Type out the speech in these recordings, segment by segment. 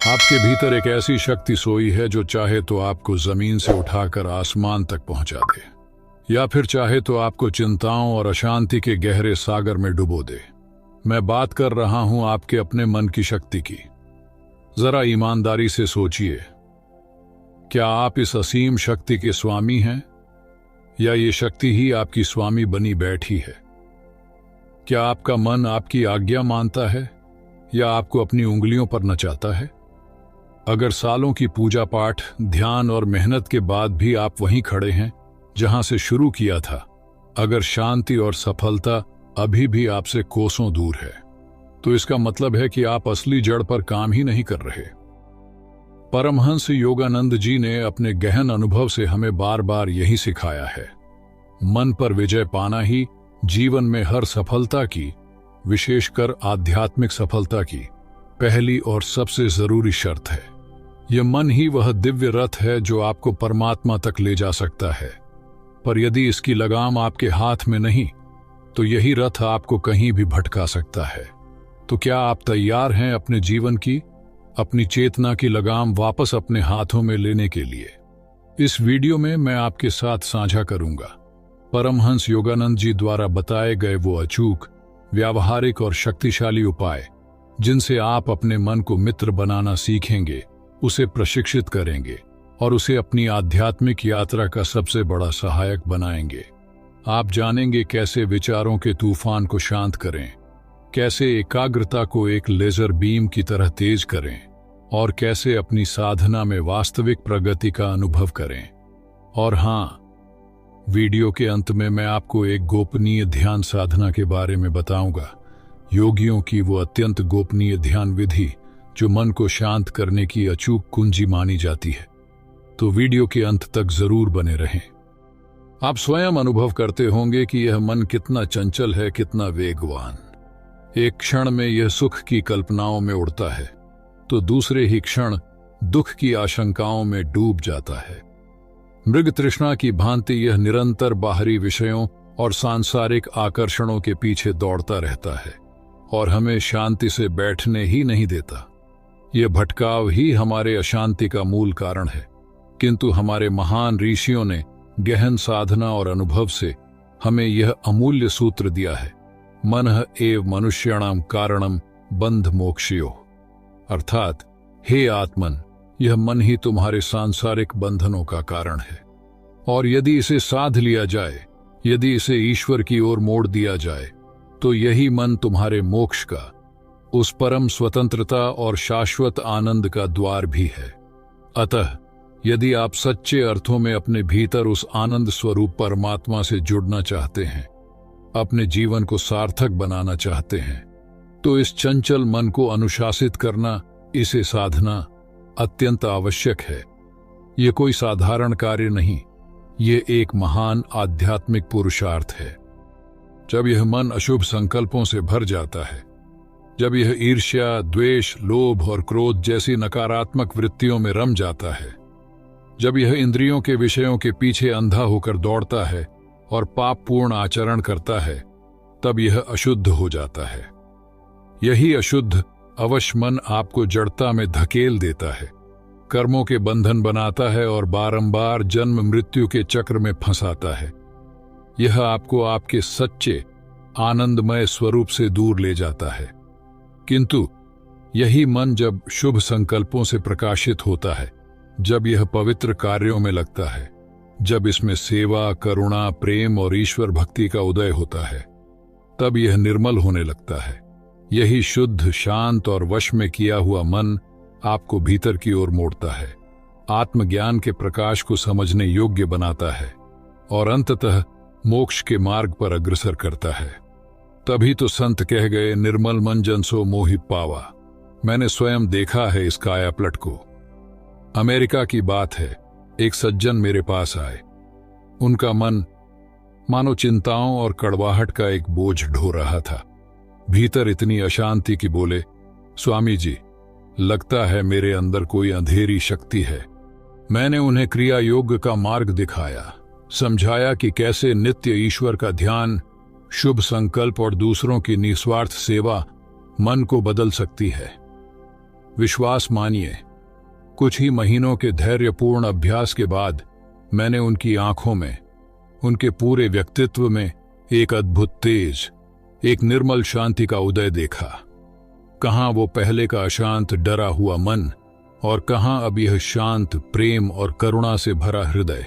आपके भीतर एक ऐसी शक्ति सोई है जो चाहे तो आपको जमीन से उठाकर आसमान तक पहुंचा दे, या फिर चाहे तो आपको चिंताओं और अशांति के गहरे सागर में डुबो दे। मैं बात कर रहा हूं आपके अपने मन की शक्ति की। जरा ईमानदारी से सोचिए, क्या आप इस असीम शक्ति के स्वामी हैं, या ये शक्ति ही आपकी स्वामी बनी बैठी है? क्या आपका मन आपकी आज्ञा मानता है, या आपको अपनी उंगलियों पर नचाता है? अगर सालों की पूजा पाठ, ध्यान और मेहनत के बाद भी आप वहीं खड़े हैं जहां से शुरू किया था, अगर शांति और सफलता अभी भी आपसे कोसों दूर है, तो इसका मतलब है कि आप असली जड़ पर काम ही नहीं कर रहे। परमहंस योगानंद जी ने अपने गहन अनुभव से हमें बार बार यही सिखाया है। मन पर विजय पाना ही जीवन में हर सफलता की, विशेषकर आध्यात्मिक सफलता की, पहली और सबसे जरूरी शर्त है। यह मन ही वह दिव्य रथ है जो आपको परमात्मा तक ले जा सकता है, पर यदि इसकी लगाम आपके हाथ में नहीं, तो यही रथ आपको कहीं भी भटका सकता है। तो क्या आप तैयार हैं अपने जीवन की, अपनी चेतना की लगाम वापस अपने हाथों में लेने के लिए? इस वीडियो में मैं आपके साथ साझा करूंगा परमहंस योगानंद जी द्वारा बताए गए वो अचूक, व्यावहारिक और शक्तिशाली उपाय, जिनसे आप अपने मन को मित्र बनाना सीखेंगे, उसे प्रशिक्षित करेंगे और उसे अपनी आध्यात्मिक यात्रा का सबसे बड़ा सहायक बनाएंगे। आप जानेंगे कैसे विचारों के तूफान को शांत करें, कैसे एकाग्रता को एक लेजर बीम की तरह तेज करें, और कैसे अपनी साधना में वास्तविक प्रगति का अनुभव करें। और हाँ, वीडियो के अंत में मैं आपको एक गोपनीय ध्यान साधना के बारे में बताऊंगा, योगियों की वो अत्यंत गोपनीय ध्यान विधि जो मन को शांत करने की अचूक कुंजी मानी जाती है। तो वीडियो के अंत तक जरूर बने रहें। आप स्वयं अनुभव करते होंगे कि यह मन कितना चंचल है, कितना वेगवान। एक क्षण में यह सुख की कल्पनाओं में उड़ता है, तो दूसरे ही क्षण दुख की आशंकाओं में डूब जाता है। मृग तृष्णा की भांति यह निरंतर बाहरी विषयों और सांसारिक आकर्षणों के पीछे दौड़ता रहता है और हमें शांति से बैठने ही नहीं देता। यह भटकाव ही हमारे अशांति का मूल कारण है, किंतु हमारे महान ऋषियों ने गहन साधना और अनुभव से हमें यह अमूल्य सूत्र दिया है, मनः एव मनुष्याणाम कारणम बंध मोक्षयो। अर्थात, हे आत्मन, यह मन ही तुम्हारे सांसारिक बंधनों का कारण है, और यदि इसे साध लिया जाए, यदि इसे ईश्वर की ओर मोड़ दिया जाए, तो यही मन तुम्हारे मोक्ष का, उस परम स्वतंत्रता और शाश्वत आनंद का द्वार भी है। अतः यदि आप सच्चे अर्थों में अपने भीतर उस आनंद स्वरूप परमात्मा से जुड़ना चाहते हैं, अपने जीवन को सार्थक बनाना चाहते हैं, तो इस चंचल मन को अनुशासित करना, इसे साधना अत्यंत आवश्यक है। यह कोई साधारण कार्य नहीं, ये एक महान आध्यात्मिक पुरुषार्थ है। जब यह मन अशुभ संकल्पों से भर जाता है, जब यह ईर्ष्या, द्वेष, लोभ और क्रोध जैसी नकारात्मक वृत्तियों में रम जाता है, जब यह इंद्रियों के विषयों के पीछे अंधा होकर दौड़ता है और पापपूर्ण आचरण करता है, तब यह अशुद्ध हो जाता है। यही अशुद्ध अवश्य मन आपको जड़ता में धकेल देता है, कर्मों के बंधन बनाता है और बारंबार जन्म मृत्यु के चक्र में फंसाता है। यह आपको आपके सच्चे आनंदमय स्वरूप से दूर ले जाता है। किंतु यही मन जब शुभ संकल्पों से प्रकाशित होता है, जब यह पवित्र कार्यों में लगता है, जब इसमें सेवा, करुणा, प्रेम और ईश्वर भक्ति का उदय होता है, तब यह निर्मल होने लगता है। यही शुद्ध, शांत और वश में किया हुआ मन आपको भीतर की ओर मोड़ता है, आत्मज्ञान के प्रकाश को समझने योग्य बनाता है और अंततः मोक्ष के मार्ग पर अग्रसर करता है। तभी तो संत कह गए, निर्मल मन जन सो मोहि पावा। मैंने स्वयं देखा है इस कायापलट को। अमेरिका की बात है, एक सज्जन मेरे पास आए। उनका मन मानो चिंताओं और कड़वाहट का एक बोझ ढो रहा था। भीतर इतनी अशांति की बोले, स्वामी जी, लगता है मेरे अंदर कोई अंधेरी शक्ति है। मैंने उन्हें क्रिया योग का मार्ग दिखाया, समझाया कि कैसे नित्य ईश्वर का ध्यान, शुभ संकल्प और दूसरों की निस्वार्थ सेवा मन को बदल सकती है। विश्वास मानिए, कुछ ही महीनों के धैर्यपूर्ण अभ्यास के बाद मैंने उनकी आंखों में, उनके पूरे व्यक्तित्व में एक अद्भुत तेज, एक निर्मल शांति का उदय देखा। कहां वो पहले का अशांत डरा हुआ मन और कहां अब यह शांत प्रेम और करुणा से भरा हृदय।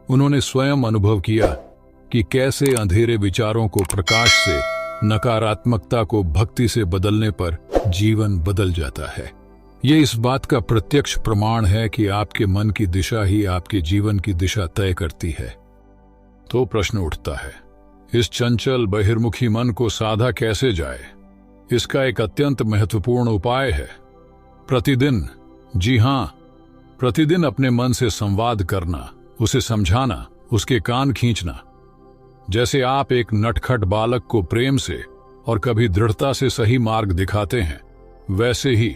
उन्होंने स्वयं अनुभव किया कि कैसे अंधेरे विचारों को प्रकाश से, नकारात्मकता को भक्ति से बदलने पर जीवन बदल जाता है। ये इस बात का प्रत्यक्ष प्रमाण है कि आपके मन की दिशा ही आपके जीवन की दिशा तय करती है। तो प्रश्न उठता है, इस चंचल बहिर्मुखी मन को साधा कैसे जाए? इसका एक अत्यंत महत्वपूर्ण उपाय है प्रतिदिन, जी हां, प्रतिदिन अपने मन से संवाद करना, उसे समझाना, उसके कान खींचना। जैसे आप एक नटखट बालक को प्रेम से और कभी दृढ़ता से सही मार्ग दिखाते हैं, वैसे ही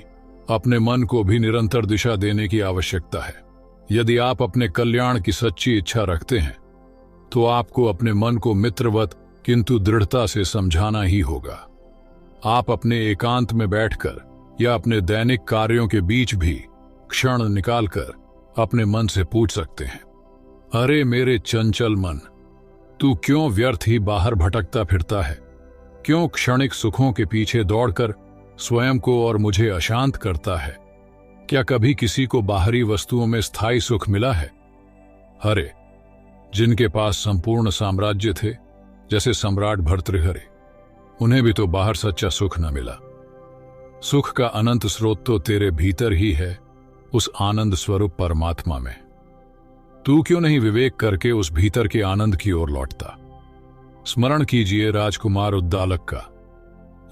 अपने मन को भी निरंतर दिशा देने की आवश्यकता है। यदि आप अपने कल्याण की सच्ची इच्छा रखते हैं तो आपको अपने मन को मित्रवत किंतु दृढ़ता से समझाना ही होगा। आप अपने एकांत में बैठकर या अपने दैनिक कार्यों के बीच भी क्षण निकालकर अपने मन से पूछ सकते हैं, अरे मेरे चंचल मन, तू क्यों व्यर्थ ही बाहर भटकता फिरता है? क्यों क्षणिक सुखों के पीछे दौड़कर स्वयं को और मुझे अशांत करता है? क्या कभी किसी को बाहरी वस्तुओं में स्थायी सुख मिला है? अरे, जिनके पास संपूर्ण साम्राज्य थे, जैसे सम्राट भर्तृहरि, उन्हें भी तो बाहर सच्चा सुख न मिला। सुख का अनंत स्रोत तो तेरे भीतर ही है, उस आनंद स्वरूप परमात्मा में। तू क्यों नहीं विवेक करके उस भीतर के आनंद की ओर लौटता? स्मरण कीजिए राजकुमार उद्दालक का।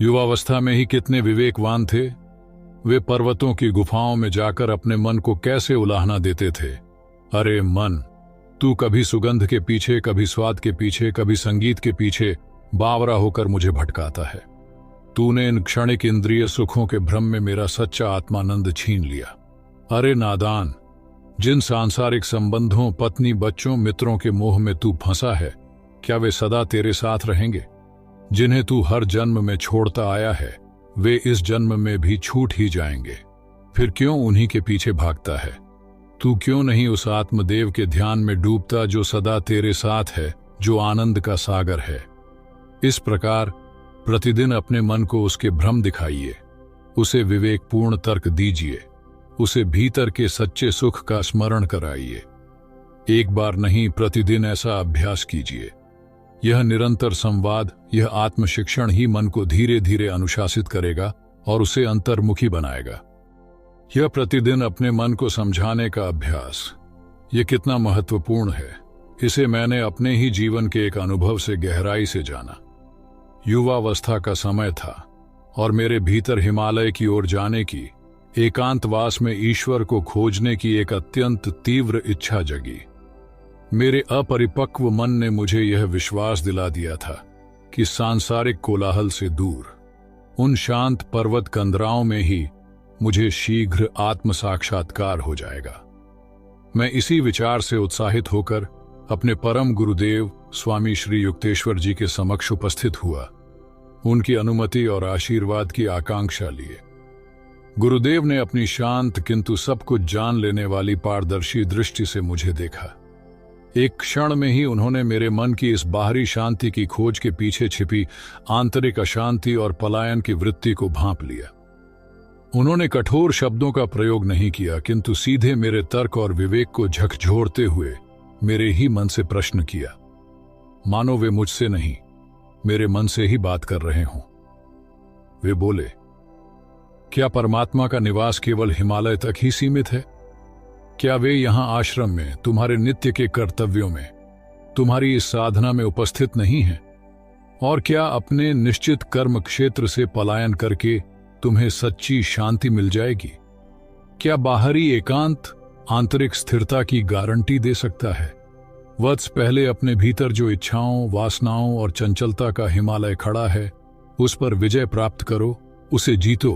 युवावस्था में ही कितने विवेकवान थे। वे पर्वतों की गुफाओं में जाकर अपने मन को कैसे उलाहना देते थे। अरे मन, तू कभी सुगंध के पीछे, कभी स्वाद के पीछे, कभी संगीत के पीछे बावरा होकर मुझे भटकाता है। तूने इन क्षणिक इंद्रिय सुखों के भ्रम में मेरा सच्चा आत्मानंद छीन लिया। अरे नादान, जिन सांसारिक संबंधों, पत्नी, बच्चों, मित्रों के मोह में तू फंसा है, क्या वे सदा तेरे साथ रहेंगे? जिन्हें तू हर जन्म में छोड़ता आया है, वे इस जन्म में भी छूट ही जाएंगे। फिर क्यों उन्हीं के पीछे भागता है? तू क्यों नहीं उस आत्मदेव के ध्यान में डूबता जो सदा तेरे साथ है, जो आनंद का सागर है? इस प्रकार प्रतिदिन अपने मन को उसके भ्रम दिखाइए, उसे विवेकपूर्ण तर्क दीजिए, उसे भीतर के सच्चे सुख का स्मरण कराइए। एक बार नहीं, प्रतिदिन ऐसा अभ्यास कीजिए। यह निरंतर संवाद, यह आत्मशिक्षण ही मन को धीरे धीरे अनुशासित करेगा और उसे अंतर्मुखी बनाएगा। यह प्रतिदिन अपने मन को समझाने का अभ्यास, यह कितना महत्वपूर्ण है, इसे मैंने अपने ही जीवन के एक अनुभव से गहराई से जाना। युवावस्था का समय था और मेरे भीतर हिमालय की ओर जाने की, एकांतवास में ईश्वर को खोजने की एक अत्यंत तीव्र इच्छा जगी। मेरे अपरिपक्व मन ने मुझे यह विश्वास दिला दिया था कि सांसारिक कोलाहल से दूर, उन शांत पर्वत कंदराओं में ही मुझे शीघ्र आत्म साक्षात्कार हो जाएगा। मैं इसी विचार से उत्साहित होकर अपने परम गुरुदेव स्वामी श्री युक्तेश्वर जी के समक्ष उपस्थित हुआ, उनकी अनुमति और आशीर्वाद की आकांक्षा लिए। गुरुदेव ने अपनी शांत किंतु सब कुछ जान लेने वाली पारदर्शी दृष्टि से मुझे देखा। एक क्षण में ही उन्होंने मेरे मन की इस बाहरी शांति की खोज के पीछे छिपी आंतरिक अशांति और पलायन की वृत्ति को भांप लिया। उन्होंने कठोर शब्दों का प्रयोग नहीं किया, किंतु सीधे मेरे तर्क और विवेक को झकझोरते हुए मेरे ही मन से प्रश्न किया, मानो वे मुझसे नहीं, मेरे मन से ही बात कर रहे हों। वे बोले, क्या परमात्मा का निवास केवल हिमालय तक ही सीमित है? क्या वे यहां आश्रम में, तुम्हारे नित्य के कर्तव्यों में, तुम्हारी इस साधना में उपस्थित नहीं हैं? और क्या अपने निश्चित कर्म क्षेत्र से पलायन करके तुम्हें सच्ची शांति मिल जाएगी? क्या बाहरी एकांत आंतरिक स्थिरता की गारंटी दे सकता है? वत्स, पहले अपने भीतर जो इच्छाओं, वासनाओं और चंचलता का हिमालय खड़ा है, उस पर विजय प्राप्त करो, उसे जीतो।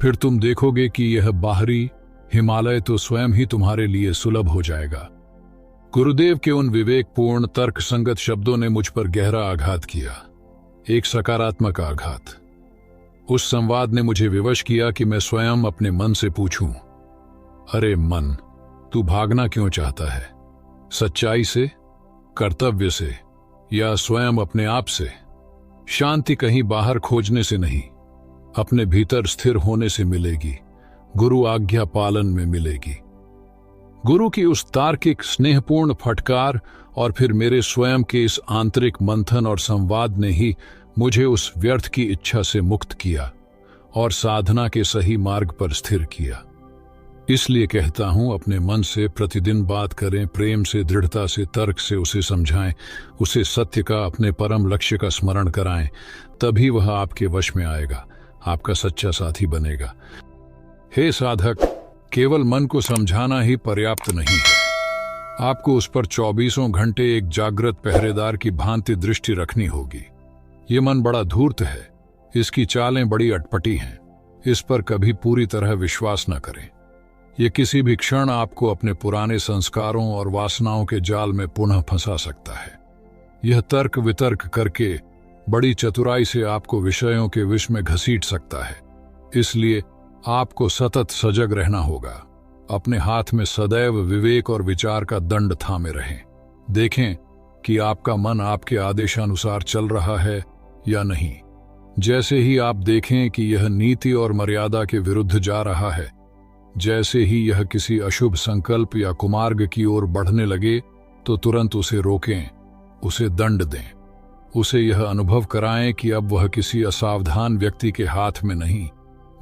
फिर तुम देखोगे कि यह बाहरी हिमालय तो स्वयं ही तुम्हारे लिए सुलभ हो जाएगा। गुरुदेव के उन विवेकपूर्ण तर्क संगत शब्दों ने मुझ पर गहरा आघात किया, एक सकारात्मक आघात। उस संवाद ने मुझे विवश किया कि मैं स्वयं अपने मन से पूछूं, अरे मन, तू भागना क्यों चाहता है? सच्चाई से, कर्तव्य से, या स्वयं अपने आप से? शांति कहीं बाहर खोजने से नहीं, अपने भीतर स्थिर होने से मिलेगी, गुरु आज्ञा पालन में मिलेगी। गुरु की उस तार्किक स्नेहपूर्ण फटकार और फिर मेरे स्वयं के इस आंतरिक मंथन और संवाद ने ही मुझे उस व्यर्थ की इच्छा से मुक्त किया और साधना के सही मार्ग पर स्थिर किया। इसलिए कहता हूं, अपने मन से प्रतिदिन बात करें, प्रेम से, दृढ़ता से, तर्क से उसे समझाएं, उसे सत्य का, अपने परम लक्ष्य का स्मरण कराएं, तभी वह आपके वश में आएगा, आपका सच्चा साथी बनेगा। हे साधक, केवल मन को समझाना ही पर्याप्त नहीं है। आपको उस पर 24 घंटे एक जागृत पहरेदार की भांति दृष्टि रखनी होगी। ये मन बड़ा धूर्त है, इसकी चालें बड़ी अटपटी हैं, इस पर कभी पूरी तरह विश्वास न करें। ये किसी भी क्षण आपको अपने पुराने संस्कारों और वासनाओं के जाल में पुनः फंसा सकता है। यह तर्क वितर्क करके बड़ी चतुराई से आपको विषयों के विष में घसीट सकता है। इसलिए आपको सतत सजग रहना होगा। अपने हाथ में सदैव विवेक और विचार का दंड थामे रहें। देखें कि आपका मन आपके आदेशानुसार चल रहा है या नहीं। जैसे ही आप देखें कि यह नीति और मर्यादा के विरुद्ध जा रहा है, जैसे ही यह किसी अशुभ संकल्प या कुमार्ग की ओर बढ़ने लगे, तो तुरंत उसे रोकें, उसे दंड दें, उसे यह अनुभव कराएं कि अब वह किसी असावधान व्यक्ति के हाथ में नहीं,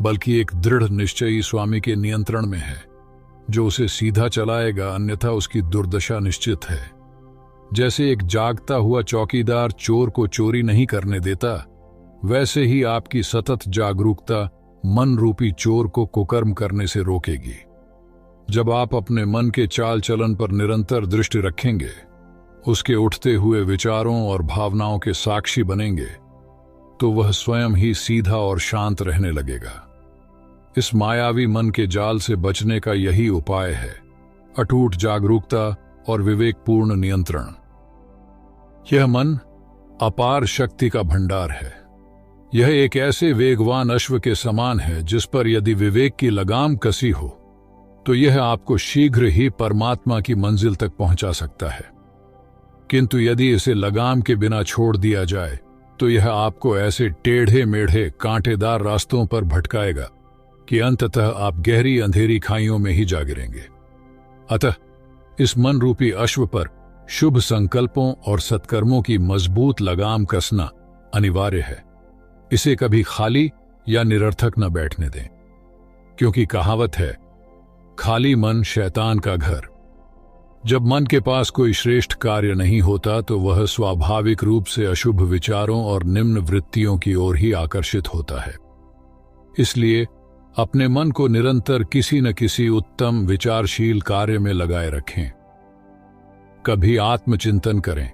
बल्कि एक दृढ़ निश्चयी स्वामी के नियंत्रण में है, जो उसे सीधा चलाएगा, अन्यथा उसकी दुर्दशा निश्चित है। जैसे एक जागता हुआ चौकीदार चोर को चोरी नहीं करने देता, वैसे ही आपकी सतत जागरूकता मन रूपी चोर को कुकर्म करने से रोकेगी। जब आप अपने मन के चाल चलन पर निरंतर दृष्टि रखेंगे, उसके उठते हुए विचारों और भावनाओं के साक्षी बनेंगे, तो वह स्वयं ही सीधा और शांत रहने लगेगा। इस मायावी मन के जाल से बचने का यही उपाय है, अटूट जागरूकता और विवेकपूर्ण नियंत्रण। यह मन अपार शक्ति का भंडार है। यह एक ऐसे वेगवान अश्व के समान है जिस पर यदि विवेक की लगाम कसी हो तो यह आपको शीघ्र ही परमात्मा की मंजिल तक पहुंचा सकता है। किंतु यदि इसे लगाम के बिना छोड़ दिया जाए तो यह आपको ऐसे टेढ़े मेढ़े कांटेदार रास्तों पर भटकाएगा कि अंततः आप गहरी अंधेरी खाइयों में ही जा गिरेंगे। अतः इस मन रूपी अश्व पर शुभ संकल्पों और सत्कर्मों की मजबूत लगाम कसना अनिवार्य है। इसे कभी खाली या निरर्थक न बैठने दें, क्योंकि कहावत है, खाली मन शैतान का घर। जब मन के पास कोई श्रेष्ठ कार्य नहीं होता तो वह स्वाभाविक रूप से अशुभ विचारों और निम्न वृत्तियों की ओर ही आकर्षित होता है। इसलिए अपने मन को निरंतर किसी न किसी उत्तम विचारशील कार्य में लगाए रखें। कभी आत्मचिंतन करें,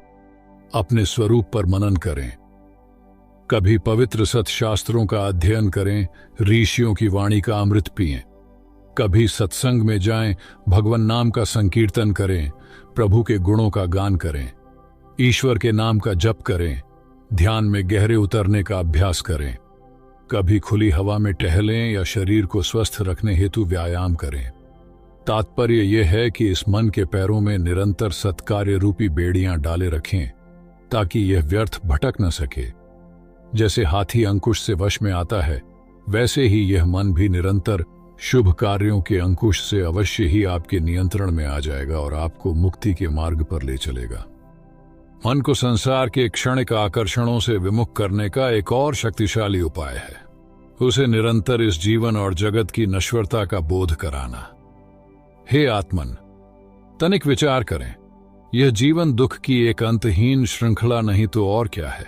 अपने स्वरूप पर मनन करें, कभी पवित्र सत्शास्त्रों का अध्ययन करें, ऋषियों की वाणी का अमृत पिएं, कभी सत्संग में जाएं, भगवान नाम का संकीर्तन करें, प्रभु के गुणों का गान करें, ईश्वर के नाम का जप करें, ध्यान में गहरे उतरने का अभ्यास करें, कभी खुली हवा में टहलें या शरीर को स्वस्थ रखने हेतु व्यायाम करें। तात्पर्य यह है कि इस मन के पैरों में निरंतर सत्कार्य रूपी बेड़ियां डाले रखें, ताकि यह व्यर्थ भटक न सके। जैसे हाथी अंकुश से वश में आता है, वैसे ही यह मन भी निरंतर शुभ कार्यों के अंकुश से अवश्य ही आपके नियंत्रण में आ जाएगा और आपको मुक्ति के मार्ग पर ले चलेगा। मन को संसार के क्षणिक आकर्षणों से विमुख करने का एक और शक्तिशाली उपाय है, उसे निरंतर इस जीवन और जगत की नश्वरता का बोध कराना। हे आत्मन, तनिक विचार करें, यह जीवन दुख की एक अंतहीन श्रृंखला नहीं तो और क्या है।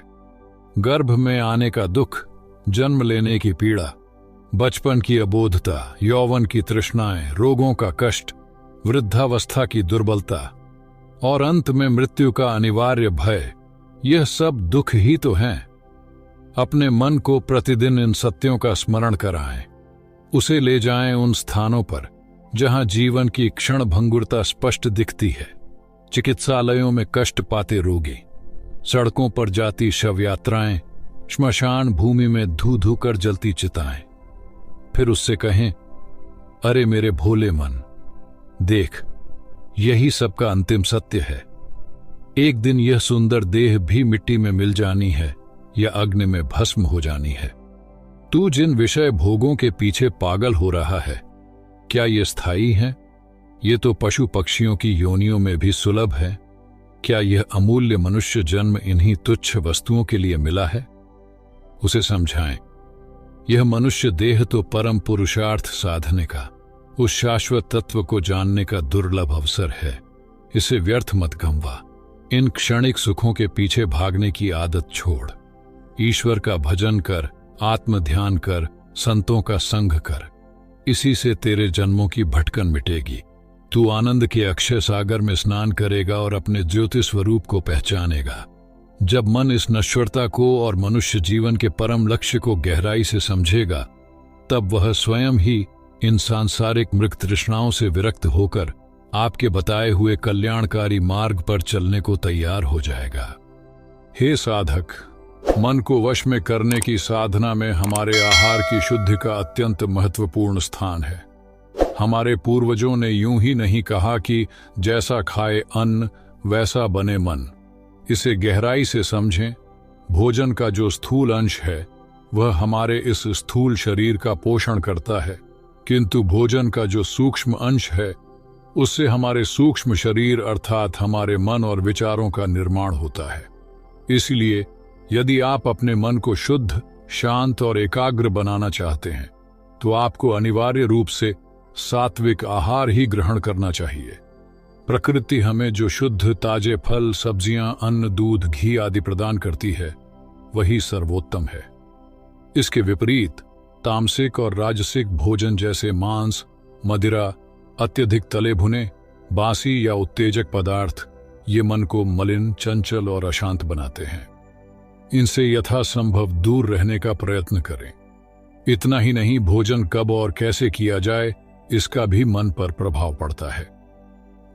गर्भ में आने का दुख, जन्म लेने की पीड़ा, बचपन की अबोधता, यौवन की तृष्णाएं, रोगों का कष्ट, वृद्धावस्था की दुर्बलता और अंत में मृत्यु का अनिवार्य भय, यह सब दुख ही तो हैं। अपने मन को प्रतिदिन इन सत्यों का स्मरण कराएं, उसे ले जाएं उन स्थानों पर जहां जीवन की क्षण भंगुरता स्पष्ट दिखती है। चिकित्सालयों में कष्ट पाते रोगी, सड़कों पर जाती शव यात्राएं, श्मशान भूमि में धू धू कर जलती चिताएं। फिर उससे कहें, अरे मेरे भोले मन, देख, यही सबका अंतिम सत्य है। एक दिन यह सुंदर देह भी मिट्टी में मिल जानी है या अग्नि में भस्म हो जानी है। तू जिन विषय भोगों के पीछे पागल हो रहा है, क्या ये स्थायी है? ये तो पशु पक्षियों की योनियों में भी सुलभ है। क्या यह अमूल्य मनुष्य जन्म इन्हीं तुच्छ वस्तुओं के लिए मिला है? उसे समझाएं, यह मनुष्य देह तो परम पुरुषार्थ साधने का, उस शाश्वत तत्व को जानने का दुर्लभ अवसर है। इसे व्यर्थ मत गंवा। इन क्षणिक सुखों के पीछे भागने की आदत छोड़। ईश्वर का भजन कर, आत्म ध्यान कर, संतों का संग कर। इसी से तेरे जन्मों की भटकन मिटेगी। तू आनंद के अक्षय सागर में स्नान करेगा और अपने ज्योति स्वरूप को पहचानेगा। जब मन इस नश्वरता को और मनुष्य जीवन के परम लक्ष्य को गहराई से समझेगा, तब वह स्वयं ही इन सांसारिक मृग तृष्णाओं से विरक्त होकर आपके बताए हुए कल्याणकारी मार्ग पर चलने को तैयार हो जाएगा। हे साधक, मन को वश में करने की साधना में हमारे आहार की शुद्धि का अत्यंत महत्वपूर्ण स्थान है। हमारे पूर्वजों ने यूं ही नहीं कहा कि जैसा खाए अन्न वैसा बने मन। इसे गहराई से समझें। भोजन का जो स्थूल अंश है वह हमारे इस स्थूल शरीर का पोषण करता है, किंतु भोजन का जो सूक्ष्म अंश है उससे हमारे सूक्ष्म शरीर अर्थात हमारे मन और विचारों का निर्माण होता है। इसलिए यदि आप अपने मन को शुद्ध, शांत और एकाग्र बनाना चाहते हैं तो आपको अनिवार्य रूप से सात्विक आहार ही ग्रहण करना चाहिए। प्रकृति हमें जो शुद्ध ताजे फल, सब्जियां, अन्न, दूध, घी आदि प्रदान करती है वही सर्वोत्तम है। इसके विपरीत तामसिक और राजसिक भोजन जैसे मांस, मदिरा, अत्यधिक तले भुने, बासी या उत्तेजक पदार्थ ये मन को मलिन, चंचल और अशांत बनाते हैं। इनसे यथासंभव दूर रहने का प्रयत्न करें। इतना ही नहीं, भोजन कब और कैसे किया जाए इसका भी मन पर प्रभाव पड़ता है।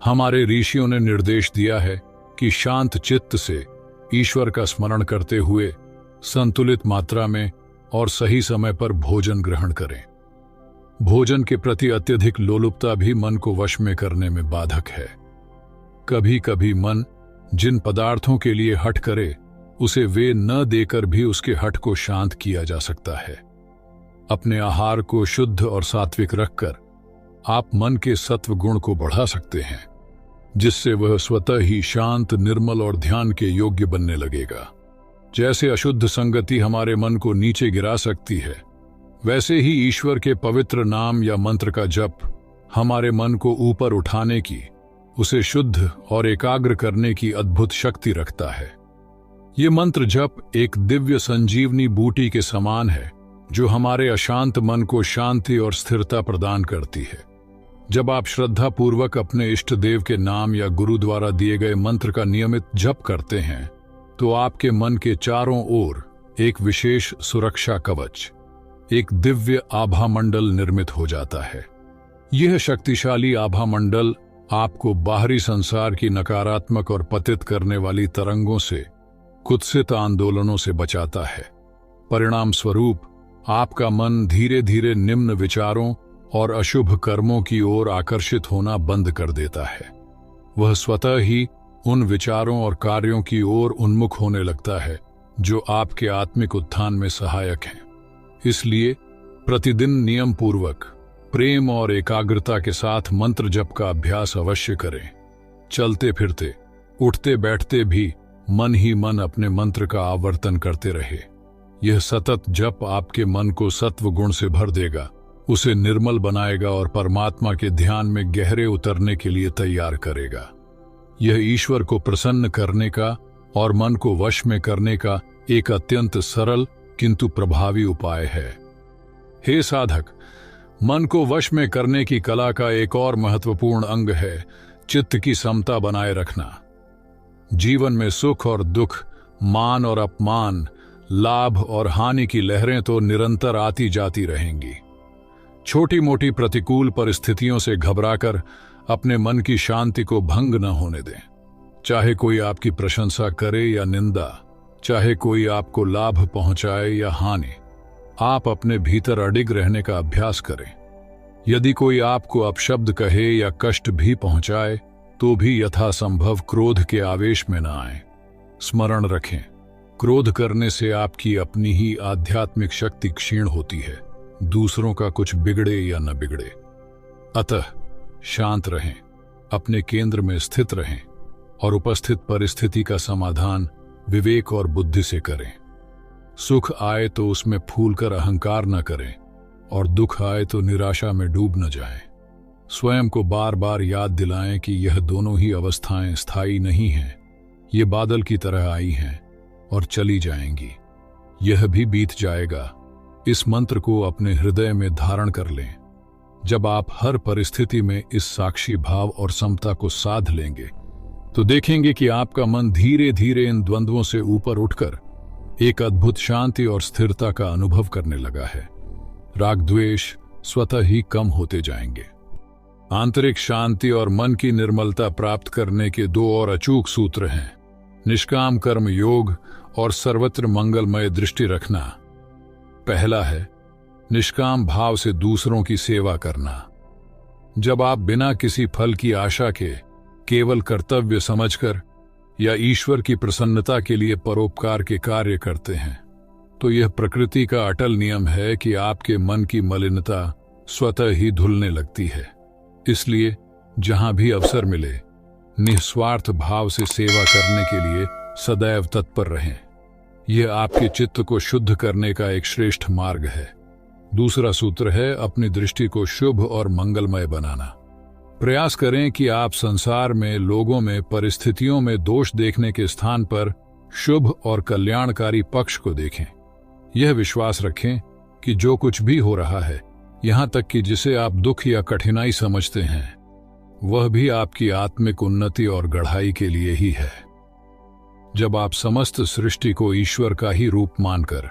हमारे ऋषियों ने निर्देश दिया है कि शांत चित्त से ईश्वर का स्मरण करते हुए संतुलित मात्रा में और सही समय पर भोजन ग्रहण करें। भोजन के प्रति अत्यधिक लोलुपता भी मन को वश में करने में बाधक है। कभी कभी मन जिन पदार्थों के लिए हठ करे उसे वे न देकर भी उसके हठ को शांत किया जा सकता है। अपने आहार को शुद्ध और सात्विक रखकर आप मन के सत्व गुण को बढ़ा सकते हैं, जिससे वह स्वतः ही शांत, निर्मल और ध्यान के योग्य बनने लगेगा। जैसे अशुद्ध संगति हमारे मन को नीचे गिरा सकती है, वैसे ही ईश्वर के पवित्र नाम या मंत्र का जप हमारे मन को ऊपर उठाने की, उसे शुद्ध और एकाग्र करने की अद्भुत शक्ति रखता है। ये मंत्र जप एक दिव्य संजीवनी बूटी के समान है जो हमारे अशांत मन को शांति और स्थिरता प्रदान करती है। जब आप श्रद्धा पूर्वक अपने इष्ट देव के नाम या गुरु द्वारा दिए गए मंत्र का नियमित जप करते हैं तो आपके मन के चारों ओर एक विशेष सुरक्षा कवच, एक दिव्य आभा मंडल निर्मित हो जाता है। यह शक्तिशाली आभा मंडल आपको बाहरी संसार की नकारात्मक और पतित करने वाली तरंगों से, कुत्सित आंदोलनों से बचाता है। परिणाम स्वरूप आपका मन धीरे धीरे निम्न विचारों और अशुभ कर्मों की ओर आकर्षित होना बंद कर देता है। वह स्वतः ही उन विचारों और कार्यों की ओर उन्मुख होने लगता है जो आपके आत्मिक उत्थान में सहायक हैं। इसलिए प्रतिदिन नियम पूर्वक, प्रेम और एकाग्रता के साथ मंत्र जप का अभ्यास अवश्य करें। चलते फिरते, उठते बैठते भी मन ही मन अपने मंत्र का आवर्तन करते रहे। यह सतत जप आपके मन को सत्व गुण से भर देगा, उसे निर्मल बनाएगा और परमात्मा के ध्यान में गहरे उतरने के लिए तैयार करेगा। यह ईश्वर को प्रसन्न करने का और मन को वश में करने का एक अत्यंत सरल किंतु प्रभावी उपाय है। हे साधक, मन को वश में करने की कला का एक और महत्वपूर्ण अंग है चित्त की समता बनाए रखना। जीवन में सुख और दुख, मान और अपमान, लाभ और हानि की लहरें तो निरंतर आती जाती रहेंगी। छोटी मोटी प्रतिकूल परिस्थितियों से घबराकर अपने मन की शांति को भंग न होने दें। चाहे कोई आपकी प्रशंसा करे या निंदा, चाहे कोई आपको लाभ पहुंचाए या हानि। आप अपने भीतर अडिग रहने का अभ्यास करें। यदि कोई आपको अपशब्द कहे या कष्ट भी पहुंचाए तो भी यथासंभव क्रोध के आवेश में न आए। स्मरण रखें, क्रोध करने से आपकी अपनी ही आध्यात्मिक शक्ति क्षीण होती है, दूसरों का कुछ बिगड़े या न बिगड़े। अतः शांत रहें, अपने केंद्र में स्थित रहें और उपस्थित परिस्थिति का समाधान विवेक और बुद्धि से करें। सुख आए तो उसमें फूलकर अहंकार न करें और दुख आए तो निराशा में डूब न जाएं। स्वयं को बार बार याद दिलाएं कि यह दोनों ही अवस्थाएं स्थायी नहीं हैं। ये बादल की तरह आई हैं और चली जाएंगी। यह भी बीत जाएगा। इस मंत्र को अपने हृदय में धारण कर लें। जब आप हर परिस्थिति में इस साक्षी भाव और समता को साध लेंगे तो देखेंगे कि आपका मन धीरे धीरे इन द्वंद्वों से ऊपर उठकर एक अद्भुत शांति और स्थिरता का अनुभव करने लगा है। राग द्वेष स्वतः ही कम होते जाएंगे। आंतरिक शांति और मन की निर्मलता प्राप्त करने के दो और अचूक सूत्र हैं: निष्काम कर्म योग और सर्वत्र मंगलमय दृष्टि रखना। पहला है निष्काम भाव से दूसरों की सेवा करना। जब आप बिना किसी फल की आशा के केवल कर्तव्य समझकर या ईश्वर की प्रसन्नता के लिए परोपकार के कार्य करते हैं तो यह प्रकृति का अटल नियम है कि आपके मन की मलिनता स्वतः ही धुलने लगती है। इसलिए जहां भी अवसर मिले निस्वार्थ भाव से सेवा करने के लिए सदैव तत्पर रहें। यह आपके चित्त को शुद्ध करने का एक श्रेष्ठ मार्ग है। दूसरा सूत्र है अपनी दृष्टि को शुभ और मंगलमय बनाना। प्रयास करें कि आप संसार में, लोगों में, परिस्थितियों में दोष देखने के स्थान पर शुभ और कल्याणकारी पक्ष को देखें। यह विश्वास रखें कि जो कुछ भी हो रहा है, यहां तक कि जिसे आप दुख या कठिनाई समझते हैं, वह भी आपकी आत्मिक उन्नति और गढ़ाई के लिए ही है। जब आप समस्त सृष्टि को ईश्वर का ही रूप मानकर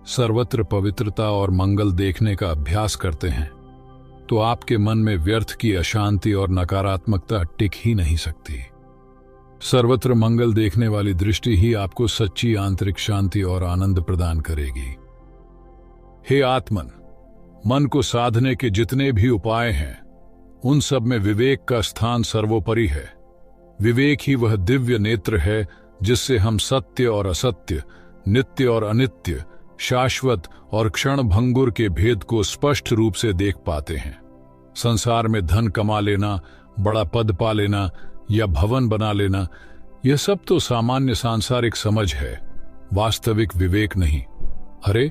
सर्वत्र पवित्रता और मंगल देखने का अभ्यास करते हैं तो आपके मन में व्यर्थ की अशांति और नकारात्मकता टिक ही नहीं सकती। सर्वत्र मंगल देखने वाली दृष्टि ही आपको सच्ची आंतरिक शांति और आनंद प्रदान करेगी। हे आत्मन, मन को साधने के जितने भी उपाय हैं उन सब में विवेक का स्थान सर्वोपरि है। विवेक ही वह दिव्य नेत्र है जिससे हम सत्य और असत्य, नित्य और अनित्य, शाश्वत और क्षण भंगुर के भेद को स्पष्ट रूप से देख पाते हैं। संसार में धन कमा लेना, बड़ा पद पा लेना या भवन बना लेना, यह सब तो सामान्य सांसारिक समझ है, वास्तविक विवेक नहीं। अरे,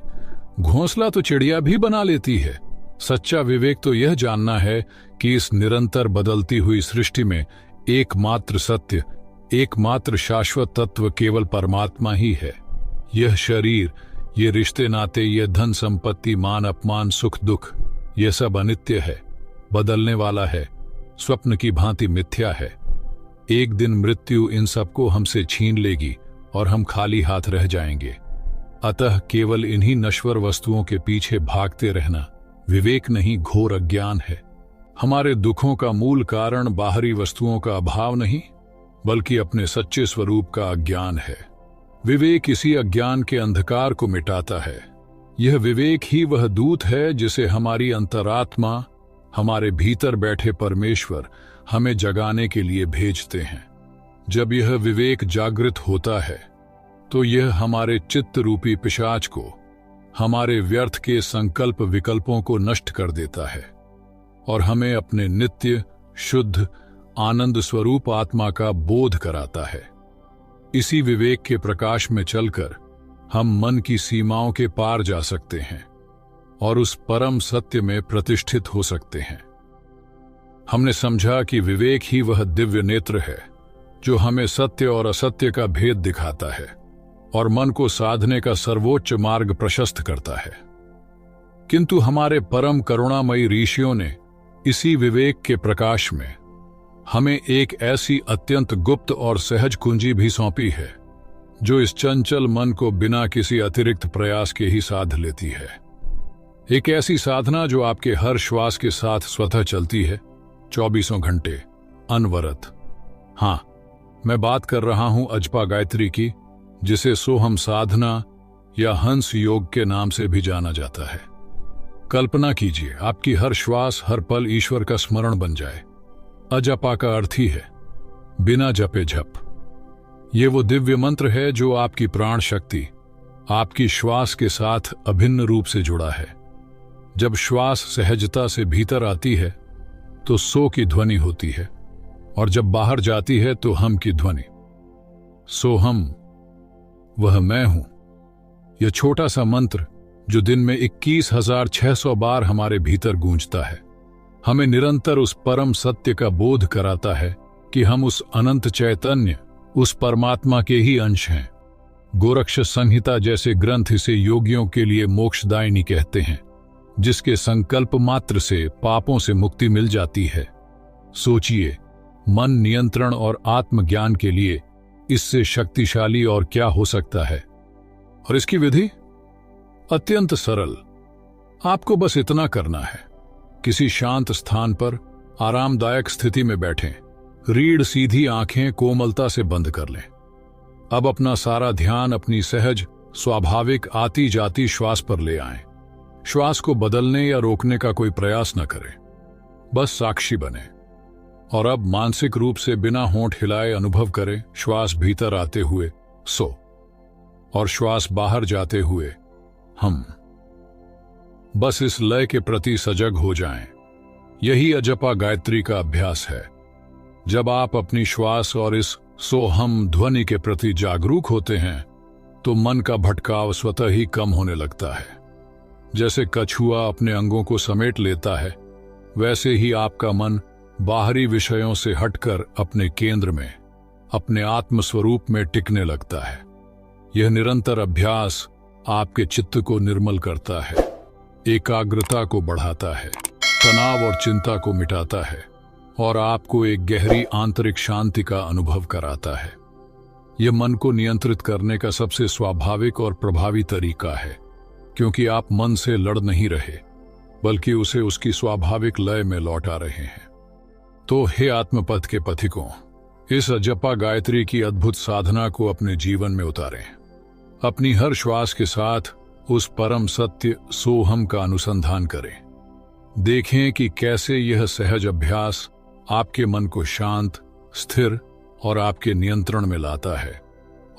घोंसला तो चिड़िया भी बना लेती है। सच्चा विवेक तो यह जानना है कि इस निरंतर बदलती हुई सृष्टि में एकमात्र सत्य, एकमात्र शाश्वत तत्व केवल परमात्मा ही है। यह शरीर, ये रिश्ते नाते, ये धन संपत्ति, मान अपमान, सुख दुख, ये सब अनित्य है, बदलने वाला है, स्वप्न की भांति मिथ्या है। एक दिन मृत्यु इन सबको हमसे छीन लेगी और हम खाली हाथ रह जाएंगे। अतः केवल इन्हीं नश्वर वस्तुओं के पीछे भागते रहना विवेक नहीं, घोर अज्ञान है। हमारे दुखों का मूल कारण बाहरी वस्तुओं का अभाव नहीं, बल्कि अपने सच्चे स्वरूप का अज्ञान है। विवेक इसी अज्ञान के अंधकार को मिटाता है। यह विवेक ही वह दूत है जिसे हमारी अंतरात्मा, हमारे भीतर बैठे परमेश्वर हमें जगाने के लिए भेजते हैं। जब यह विवेक जागृत होता है तो यह हमारे चित्त रूपी पिशाच को, हमारे व्यर्थ के संकल्प विकल्पों को नष्ट कर देता है और हमें अपने नित्य, शुद्ध, आनंद स्वरूप आत्मा का बोध कराता है। इसी विवेक के प्रकाश में चलकर हम मन की सीमाओं के पार जा सकते हैं और उस परम सत्य में प्रतिष्ठित हो सकते हैं। हमने समझा कि विवेक ही वह दिव्य नेत्र है जो हमें सत्य और असत्य का भेद दिखाता है और मन को साधने का सर्वोच्च मार्ग प्रशस्त करता है। किंतु हमारे परम करुणामयी ऋषियों ने इसी विवेक के प्रकाश में हमें एक ऐसी अत्यंत गुप्त और सहज कुंजी भी सौंपी है जो इस चंचल मन को बिना किसी अतिरिक्त प्रयास के ही साध लेती है। एक ऐसी साधना जो आपके हर श्वास के साथ स्वतः चलती है, 24 घंटे अनवरत। हाँ, मैं बात कर रहा हूं अजपा गायत्री की, जिसे सोहम साधना या हंस योग के नाम से भी जाना जाता है। कल्पना कीजिए आपकी हर श्वास हर पल ईश्वर का स्मरण बन जाए। अजपा का अर्थ ही है बिना जपे जप। ये वो दिव्य मंत्र है जो आपकी प्राण शक्ति आपकी श्वास के साथ अभिन्न रूप से जुड़ा है। जब श्वास सहजता से भीतर आती है तो सो की ध्वनि होती है, और जब बाहर जाती है तो हम की ध्वनि। सोहम, वह मैं हूं। यह छोटा सा मंत्र जो दिन में 21,600 बार हमारे भीतर गूंजता है, हमें निरंतर उस परम सत्य का बोध कराता है कि हम उस अनंत चैतन्य, उस परमात्मा के ही अंश हैं। गोरक्ष संहिता जैसे ग्रंथ इसे योगियों के लिए मोक्षदायिनी कहते हैं, जिसके संकल्प मात्र से पापों से मुक्ति मिल जाती है। सोचिए, मन नियंत्रण और आत्मज्ञान के लिए इससे शक्तिशाली और क्या हो सकता है। और इसकी विधि अत्यंत सरल। आपको बस इतना करना है, किसी शांत स्थान पर आरामदायक स्थिति में बैठें, रीढ़ सीधी, आंखें कोमलता से बंद कर लें। अब अपना सारा ध्यान अपनी सहज स्वाभाविक आती जाती श्वास पर ले आएं। श्वास को बदलने या रोकने का कोई प्रयास न करें, बस साक्षी बने। और अब मानसिक रूप से बिना होंठ हिलाए अनुभव करें श्वास भीतर आते हुए सो, और श्वास बाहर जाते हुए हम। बस इस लय के प्रति सजग हो जाएं। यही अजपा गायत्री का अभ्यास है। जब आप अपनी श्वास और इस सोहम ध्वनि के प्रति जागरूक होते हैं तो मन का भटकाव स्वतः ही कम होने लगता है। जैसे कछुआ अपने अंगों को समेट लेता है, वैसे ही आपका मन बाहरी विषयों से हटकर अपने केंद्र में, अपने आत्मस्वरूप में टिकने लगता है। यह निरंतर अभ्यास आपके चित्त को निर्मल करता है, एकाग्रता को बढ़ाता है, तनाव और चिंता को मिटाता है और आपको एक गहरी आंतरिक शांति का अनुभव कराता है। यह मन को नियंत्रित करने का सबसे स्वाभाविक और प्रभावी तरीका है, क्योंकि आप मन से लड़ नहीं रहे, बल्कि उसे उसकी स्वाभाविक लय में लौटा रहे हैं। तो हे आत्मपथ के पथिकों, इस अजपा गायत्री की अद्भुत साधना को अपने जीवन में उतारें। अपनी हर श्वास के साथ उस परम सत्य सोहम का अनुसंधान करें। देखें कि कैसे यह सहज अभ्यास आपके मन को शांत, स्थिर और आपके नियंत्रण में लाता है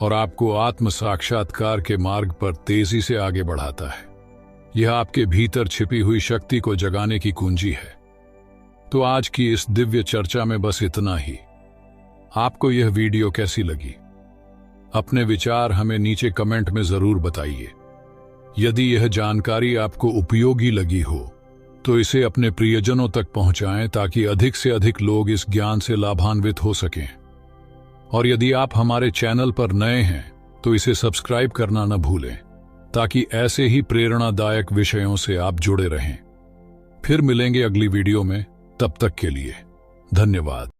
और आपको आत्म साक्षात्कार के मार्ग पर तेजी से आगे बढ़ाता है। यह आपके भीतर छिपी हुई शक्ति को जगाने की कुंजी है। तो आज की इस दिव्य चर्चा में बस इतना ही। आपको यह वीडियो कैसी लगी? अपने विचार हमें नीचे कमेंट में जरूर बताइए। यदि यह जानकारी आपको उपयोगी लगी हो तो इसे अपने प्रियजनों तक पहुंचाएं, ताकि अधिक से अधिक लोग इस ज्ञान से लाभान्वित हो सकें। और यदि आप हमारे चैनल पर नए हैं तो इसे सब्सक्राइब करना न भूलें, ताकि ऐसे ही प्रेरणादायक विषयों से आप जुड़े रहें। फिर मिलेंगे अगली वीडियो में, तब तक के लिए धन्यवाद।